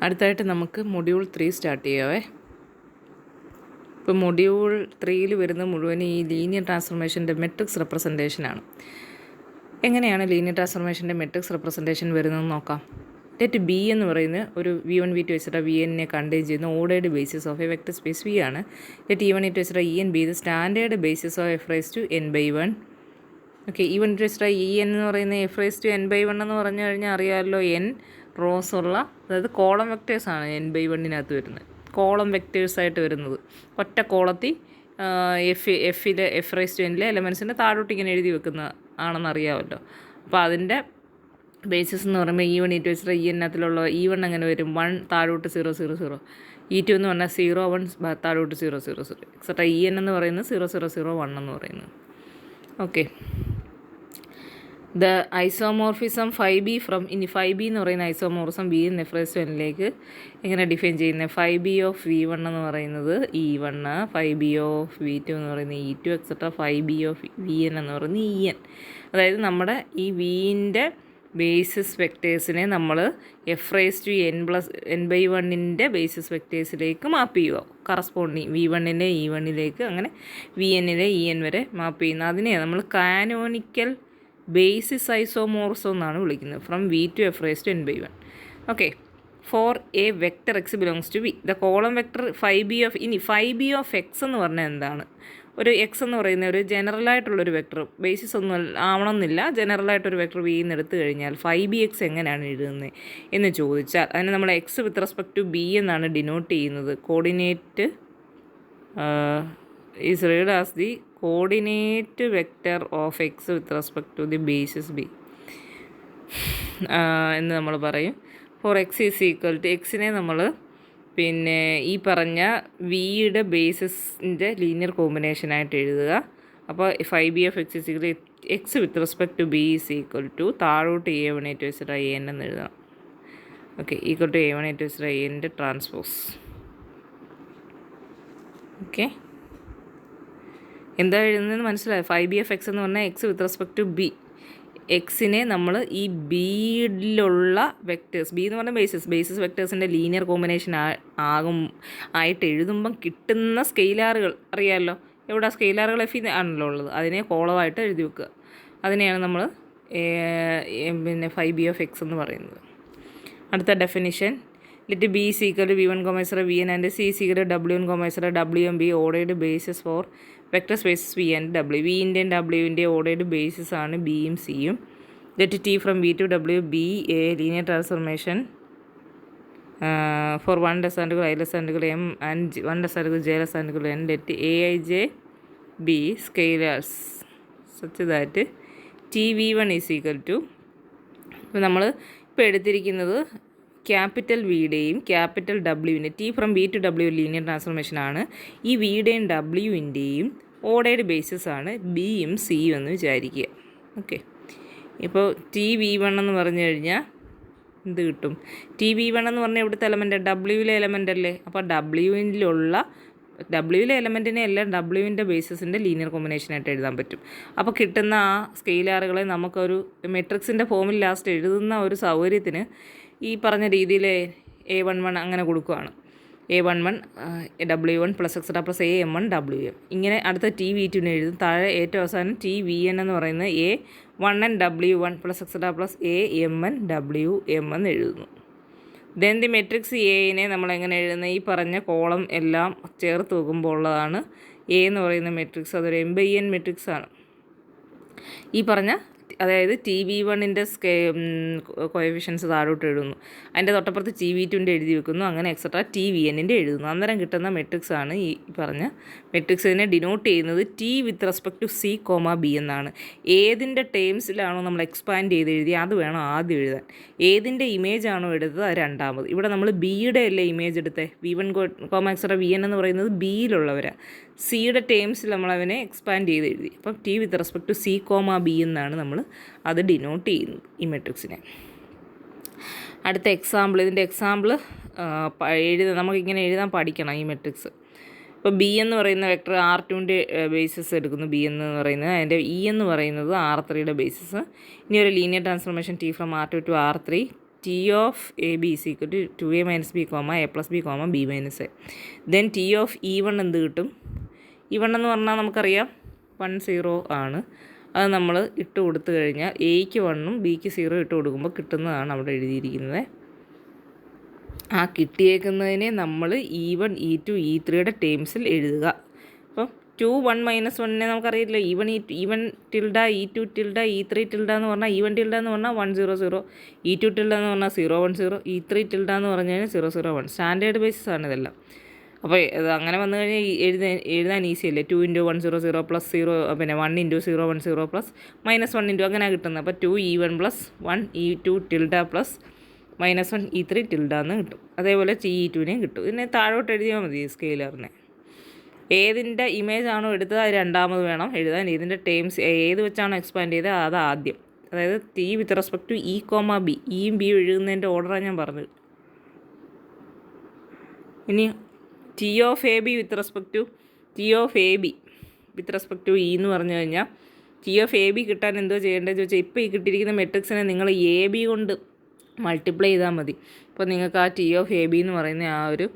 അടുത്തായിട്ട് നമുക്ക് module 3 start ചെയ്യാവേ. ഇപ്പോൾ മൊഡ്യൂൾ 3 വരുന്ന മുഴുവൻ ഈ ലീനിയർ ട്രാൻസ്ഫോർമേഷൻ്റെ മെട്രിക്സ് റെപ്രസെൻറ്റേഷനാണ്. എങ്ങനെയാണ് ലീനിയർ ട്രാൻസ്ഫോർമേഷൻ്റെ മെട്രിക്സ് റെപ്രസെൻറ്റേഷൻ വരുന്നതെന്ന് നോക്കാം. ലെറ്റ് ബി എന്ന് പറയുന്ന ഒരു V1 V2 വെച്ചിട്ട് VN കണ്ടെയ്ൻ ചെയ്യുന്ന ordered basis of A vector space V ആണ്. ലെറ്റ് E1 E2 വെച്ചിട്ട് EN B the standard basis of F⁻n/1. Okay, E1 E2 വെച്ചിട്ട് EN എന്ന് പറയുന്ന F⁻n/1 എന്ന് പറഞ്ഞു കഴിഞ്ഞാൽ അറിയാമല്ലോ, n റോസ് ഉള്ള, അതായത് കോളം വെക്റ്റേഴ്സാണ് n/1 വരുന്നത്. കോളം വെക്റ്റേഴ്സായിട്ട് വരുന്നത് ഒറ്റ കോളത്തിൽ F⁻n എലമെൻസിൻ്റെ താഴോട്ട് ഇങ്ങനെ എഴുതി വെക്കുന്ന ആണെന്ന് അറിയാമല്ലോ. അപ്പോൾ അതിൻ്റെ ബേസിസ് എന്ന് പറയുമ്പോൾ E1 E2 വെച്ചിട്ട് EN E1 അങ്ങനെ വരും 1 താഴോട്ട് 0 0 0, E2 എന്ന് പറഞ്ഞാൽ 0 1 താഴോട്ട് 0 0 0 എക്സെട്ര. EN എന്ന് പറയുന്നത് 0 0 0 1 എന്ന് പറയുന്നത്. Okay, the isomorphism 5B from ഇനി 5B എന്ന് പറയുന്ന ഐസോമോർഫിസം B എന്ന് F⁻n എങ്ങനെ ഡിഫൈൻ ചെയ്യുന്നത്? 5B ഓഫ് V1 എന്ന് പറയുന്നത് E1, 5B ഓഫ് V2 എന്ന് പറയുന്നത് E2 etcetera 5B of VN എന്ന് പറയുന്നത് EN. അതായത് നമ്മുടെ ഈ Vൻ്റെ ബേസിസ് വെക്റ്റേഴ്സിനെ നമ്മൾ F⁻n/n/1 ബേസിസ് വെക്റ്റേഴ്സിലേക്ക് മാപ്പ് ചെയ്യുക. കറസ്പോണ്ടിങ് V1 E1 അങ്ങനെ VN EN വരെ മാപ്പ് ചെയ്യുന്ന അതിനെയാണ് നമ്മൾ കാനോണിക്കൽ ബേസിസ് ഐസോമോർഫിസം എന്നാണ് വിളിക്കുന്നത്. From V to F⁻n/1. Okay, for a vector x belongs to V the column vector 5B of ഇനി 5B ഓഫ് എക്സ് എന്ന് പറഞ്ഞാൽ എന്താണ്? ഒരു എക്സ് എന്ന് പറയുന്ന ഒരു ജനറലായിട്ടുള്ളൊരു വെക്റ്റർ, ബേസിസ് ഒന്നും ആവണമെന്നില്ല, ജനറലായിട്ടൊരു വെക്റ്റർ V എന്ന് എടുത്തു കഴിഞ്ഞാൽ 5BX എങ്ങനെയാണ് എഴുതുന്നത് എന്ന് ചോദിച്ചാൽ അതിന് നമ്മൾ x with respect to B എന്നാണ് ഡിനോട്ട് ചെയ്യുന്നത്. Coordinate is read as the coordinate vector of x with respect to the basis B എന്ന് നമ്മൾ പറയും. For x is equal to എക്സിനെ നമ്മൾ പിന്നെ ഈ പറഞ്ഞ വിയുടെ ബേസിസിൻ്റെ ലീനിയർ കോമ്പിനേഷനായിട്ട് എഴുതുക. അപ്പോൾ 5B of x is equal x with respect to B is equal to താഴോട്ട് A1 A2 വെച്ചിട്ട് AN എന്ന് എഴുതണം. Okay, equal to A1 A2 വെച്ചിട്ട് ANൻ്റെ ട്രാൻസ്പോസ്. ഓക്കെ, എന്താ എഴുതുന്നതെന്ന് മനസ്സിലായി? 5B ഓഫ് എക്സ് എന്ന് പറഞ്ഞാൽ x with respect to B. എക്സിനെ നമ്മൾ ഈ ബിയിലുള്ള വെക്റ്റേഴ്സ്, ബി എന്ന് പറഞ്ഞാൽ ബേസിസ് വെക്റ്റേഴ്സിൻ്റെ ലീനിയർ കോമ്പിനേഷൻ ആയിട്ട് എഴുതുമ്പം കിട്ടുന്ന സ്കെയിലാറുകൾ അറിയാമല്ലോ. എവിടെ സ്കെയിലാറുകൾ F ആണല്ലോ ഉള്ളത്, അതിനെ കോളമായിട്ട് എഴുതി വെക്കുക. അതിനെയാണ് നമ്മൾ പിന്നെ 5B ഓഫ് എക്സ് എന്ന് പറയുന്നത്. അടുത്ത definition, let B is equal to V1, VN and C is equal to W1, WB ordered basis for vector spaces V and W. വിൻ്റെയും ഡബ്ല്യുവിൻ്റെയും ഓർഡേർഡ് ബേസിസ് ആണ് ബിയും സിയും. Let T from V to W B a linear transformation for 1 M and 1 J N. Let Aij be scalars such that TV1 is equal to, ഇപ്പോൾ നമ്മൾ ഇപ്പോൾ എടുത്തിരിക്കുന്നത് capital വിയുടെയും ക്യാപിറ്റൽ ഡബ്ല്യുവിൻ്റെ T from V to W linear ട്രാൻസ്ഫോർമേഷനാണ്. ഈ വിയുടെയും ഡബ്ല്യുവിൻ്റെയും ordered basis ആണ് ബിയും സിയും എന്ന് വിചാരിക്കുക. ഓക്കെ, ഇപ്പോൾ TV1 എന്ന് പറഞ്ഞു കഴിഞ്ഞാൽ എന്ത് കിട്ടും? TV1 എന്ന് പറഞ്ഞാൽ ഇവിടുത്തെ എലമെൻ്റ് ഡബ്ല്യുവിലെ എലമെൻ്റ് അല്ലേ. അപ്പോൾ ഡബ്ല്യുവിലെ എലമെൻറ്റിനെ എല്ലാം ഡബ്ല്യുവിൻ്റെ ബേസിസിൻ്റെ ലീനിയർ കോമ്പിനേഷനായിട്ട് എഴുതാൻ പറ്റും. അപ്പോൾ കിട്ടുന്ന ആ സ്കെയിലാറുകളെ നമുക്കൊരു മെട്രിക്സിൻ്റെ ഫോമിൽ ലാസ്റ്റ് എഴുതുന്ന ഒരു സൗകര്യത്തിന് ഈ പറഞ്ഞ രീതിയിൽ A11 അങ്ങനെ കൊടുക്കുകയാണ്. A11 W1 plus etcetera plus AM1 WM. ഇങ്ങനെ അടുത്ത TV2 എഴുതും. താഴെ ഏറ്റവും അവസാനം TVN എന്ന് പറയുന്നത് A1N W1 plus etcetera plus AM1 WM എന്ന് എഴുതുന്നു. ദെൻ ദി മെട്രിക്സ് എനെ നമ്മളെങ്ങനെ എഴുതുന്നത്? ഈ പറഞ്ഞ കോളം എല്ലാം ചേർത്ത് വെക്കുമ്പോൾ ഉള്ളതാണ് എ എന്ന് പറയുന്ന മെട്രിക്സ്. അതൊരു M/N മെട്രിക്സ് ആണ്. ഈ പറഞ്ഞ അതായത് TV1 കോഎഫിഷ്യൻസ് താഴോട്ട് എഴുതുന്നു, അതിൻ്റെ തൊട്ടപ്പുറത്ത് TV2 എഴുതി വെക്കുന്നു, അങ്ങനെ എക്സെട്ര TVN എഴുതുന്നു. അന്നേരം കിട്ടുന്ന മെട്രിക്സ് ആണ് ഈ പറഞ്ഞ മെട്രിക്സ്. ഇതിനെ ഡിനോട്ട് ചെയ്യുന്നത് T with respect to C, B എന്നാണ്. ഏതിൻ്റെ ടേംസിലാണോ നമ്മൾ എക്സ്പാൻഡ് ചെയ്ത് എഴുതി അത് വേണം ആദ്യം എഴുതാൻ. ഏതിൻ്റെ ഇമേജ് ആണോ എടുത്തത് അത് രണ്ടാമത്. ഇവിടെ നമ്മൾ ബിയുടെ അല്ലേ ഇമേജ് എടുത്തത്? V1, എക്സെട്ര VN എന്ന് പറയുന്നത് ബിയിലുള്ളവരാണ്. സിയുടെ ടേംസിൽ നമ്മളവനെ എക്സ്പാൻഡ് ചെയ്ത് എഴുതി. അപ്പം T with respect to C, B എന്നാണ് നമ്മൾ അത് ഡിനോട്ട് ചെയ്യുന്നത് ഈ മെട്രിക്സിനെ. അടുത്ത എക്സാമ്പിൾ, ഇതിൻ്റെ എക്സാമ്പിൾ നമുക്കിങ്ങനെ എഴുതാൻ പഠിക്കണം ഈ മെട്രിക്സ്. ഇപ്പോൾ B എന്ന് പറയുന്ന വെക്ടർ R2ൻ്റെ ബേസിസ് എടുക്കുന്നു. B എന്ന് പറയുന്നത് അതിൻ്റെ E എന്ന് പറയുന്നത് R3യുടെ ബേസിസ്. ഇനി ഒരു linear transformation T from R2 to R3 T of A b is equal to 2a minus b comma a plus b comma b minus a. Then T of E1 എന്ത് കിട്ടും? E1 എന്ന് പറഞ്ഞാൽ നമുക്കറിയാം 1 0 ആണ്. അത് നമ്മൾ ഇട്ട് കൊടുത്തു കഴിഞ്ഞാൽ എയ്ക്ക് 1ഉം ബിക്ക് 0 ഇട്ട് കൊടുക്കുമ്പോൾ കിട്ടുന്നതാണ് അവിടെ എഴുതിയിരിക്കുന്നത്. ആ കിട്ടിയേക്കുന്നതിനെ നമ്മൾ E1 E2 E3യുടെ ടേംസിൽ എഴുതുക. അപ്പം 2 1 മൈനസ് 1നെ നമുക്കറിയില്ല. E1 tilde E2 tilde E3 tilde എന്ന് പറഞ്ഞാൽ E1 ടിൽഡ എന്ന് പറഞ്ഞാൽ 1 0 0, E2 ടിൽഡ എന്ന് പറഞ്ഞാൽ 0 1 0, E3 ടിൽഡ എന്ന് പറഞ്ഞാൽ 0 0 1. സ്റ്റാൻഡേർഡ് ബേസിസ് ആണ് ഇതെല്ലാം. അപ്പോൾ ഇത് അങ്ങനെ വന്നു കഴിഞ്ഞാൽ എഴുതാൻ ഈസി അല്ലേ. 2 × 1 0 0 പ്ലസ് 0, പിന്നെ 1 × 0 1 0 പ്ലസ് -1 × അങ്ങനെ കിട്ടുന്നത്. അപ്പോൾ 2 E1 plus 1 E2 tilde plus -1 E3 tilde എന്ന് കിട്ടും. അതേപോലെ E2നെയും കിട്ടും. ഇതിനെ താഴോട്ട് എഴുതിയാൽ മതി സ്കെയിലറിനെ. ഏതിൻ്റെ ഇമേജ് ആണോ എടുത്തത് അത് രണ്ടാമത് വേണം എഴുതാൻ. ഇതിൻ്റെ ടേംസ് ഏത് വെച്ചാണോ എക്സ്പാൻഡ് ചെയ്തത് അത് ആദ്യം. അതായത് T with respect to E comma B. ഇയും ബി എഴുതുന്നതിൻ്റെ ഓർഡറാണ് ഞാൻ പറഞ്ഞത്. ഇനി T of A B with respect to T of A B with respect to E എന്ന് പറഞ്ഞു കഴിഞ്ഞാൽ ടി ഓഫ് എ ബി കിട്ടാൻ എന്തോ ചെയ്യേണ്ടതെന്ന് ചോദിച്ചാൽ ഇപ്പോൾ ഈ കിട്ടിയിരിക്കുന്ന മെട്രിക്സിനെ നിങ്ങൾ എ ബി കൊണ്ട് മൾട്ടിപ്ലൈ ചെയ്താൽ മതി. അപ്പോൾ നിങ്ങൾക്ക് ആ ടി ഓഫ് എ ബി എന്ന് പറയുന്ന ആ ഒരു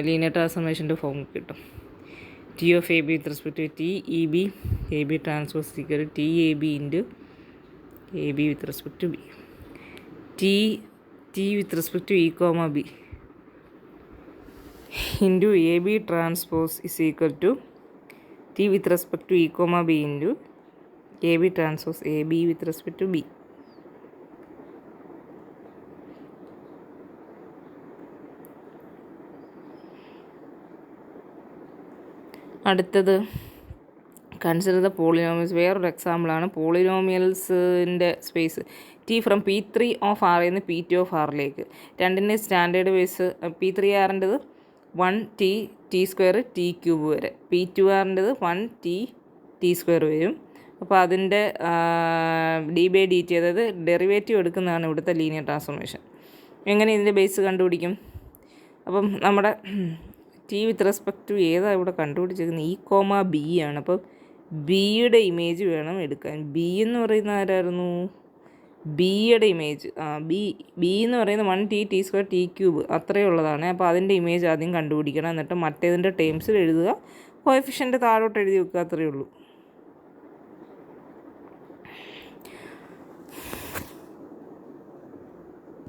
ലീനിയർ ട്രാൻസ്ഫോർമേഷൻ്റെ ഫോം കിട്ടും. T of A B with respect to T E B a b transpose equal T a b into a B with respect to B. T with respect to E comma B into a b transpose is equal to T with respect to E comma B into a b transpose a B with respect to B. അടുത്തത് consider the polynomials. വേറൊരു എക്സാമ്പിളാണ് പോളിനോമിയൽസിൻ്റെ space. T from P3 of ആറിൽ നിന്ന് P2 of ആറിലേക്ക്. രണ്ടിൻ്റെ standard base P3 ആറിൻ്റെത് 1 T square T³ വരെ, P2 ആറിൻ്റെത് 1 T² വരും. അപ്പോൾ അതിൻ്റെ d/dt അതായത് ഡെറിവേറ്റീവ് എടുക്കുന്നതാണ് ഇവിടുത്തെ ലീനിയർ ട്രാൻസ്ഫോർമേഷൻ. എങ്ങനെ ഇതിൻ്റെ ബേസ് കണ്ടുപിടിക്കും? അപ്പം നമ്മുടെ ടി വിത്ത് റെസ്പെക്ട് ടു ഏതാണ് ഇവിടെ കണ്ടുപിടിച്ചിരിക്കുന്നത്? ഇ കോമ ബി ആണ്. അപ്പം ബിയുടെ ഇമേജ് വേണം എടുക്കാൻ. ബി എന്ന് പറയുന്ന ആരായിരുന്നു? ബിയുടെ ഇമേജ് ബി എന്ന് പറയുന്നത് 1 T² T³ അത്രയേ ഉള്ളതാണ്. അപ്പോൾ അതിൻ്റെ ഇമേജ് ആദ്യം കണ്ടുപിടിക്കണം. എന്നിട്ട് മറ്റേതിൻ്റെ ടേംസിൽ എഴുതുക. കോഎഫിഷ്യൻ്റ് താഴോട്ട് എഴുതി വെക്കുക. അത്രയേ ഉള്ളൂ.